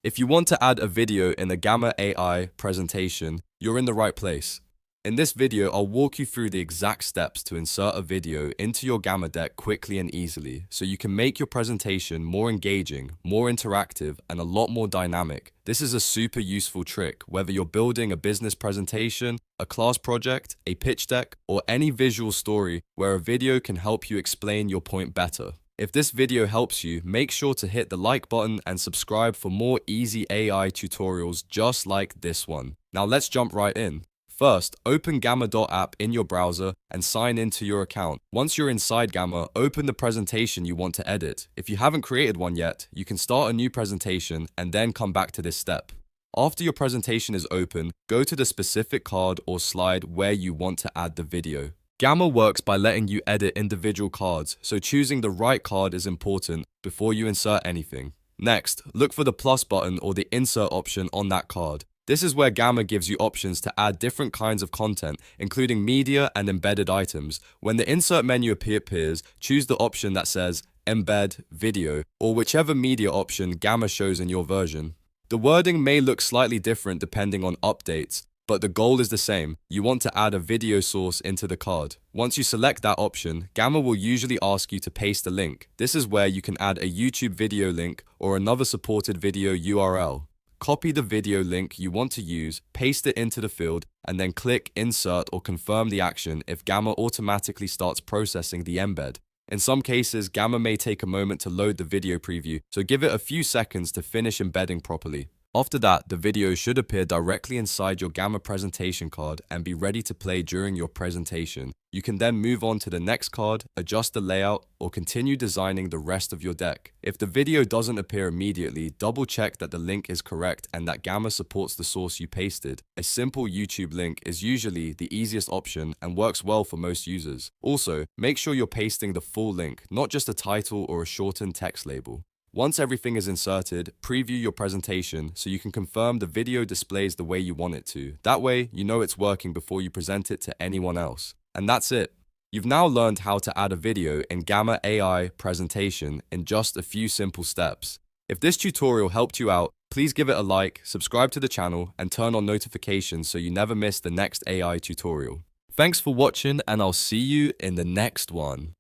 If you want to add a video in a Gamma AI presentation, you're in the right place. In this video, I'll walk you through the exact steps to insert a video into your Gamma deck quickly and easily, so you can make your presentation more engaging, more interactive, and a lot more dynamic. This is a super useful trick, whether you're building a business presentation, a class project, a pitch deck, or any visual story where a video can help you explain your point better. If this video helps you, make sure to hit the like button and subscribe for more easy AI tutorials just like this one. Now let's jump right in. First, open Gamma.app in your browser and sign into your account. Once you're inside Gamma, open the presentation you want to edit. If you haven't created one yet, you can start a new presentation and then come back to this step. After your presentation is open, go to the specific card or slide where you want to add the video. Gamma works by letting you edit individual cards, so choosing the right card is important before you insert anything. Next, look for the plus button or the insert option on that card. This is where Gamma gives you options to add different kinds of content, including media and embedded items. When the insert menu appears, choose the option that says Embed, Video, or whichever media option Gamma shows in your version. The wording may look slightly different depending on updates, but the goal is the same. You want to add a video source into the card. Once you select that option, Gamma will usually ask you to paste a link. This is where you can add a YouTube video link or another supported video URL. Copy the video link you want to use, paste it into the field, and then click Insert or confirm the action if Gamma automatically starts processing the embed. In some cases, Gamma may take a moment to load the video preview, so give it a few seconds to finish embedding properly. After that, the video should appear directly inside your Gamma presentation card and be ready to play during your presentation. You can then move on to the next card, adjust the layout, or continue designing the rest of your deck. If the video doesn't appear immediately, double check that the link is correct and that Gamma supports the source you pasted. A simple YouTube link is usually the easiest option and works well for most users. Also, make sure you're pasting the full link, not just a title or a shortened text label. Once everything is inserted, preview your presentation so you can confirm the video displays the way you want it to. That way, you know it's working before you present it to anyone else. And that's it. You've now learned how to add a video in Gamma AI presentation in just a few simple steps. If this tutorial helped you out, please give it a like, subscribe to the channel, and turn on notifications so you never miss the next AI tutorial. Thanks for watching, and I'll see you in the next one.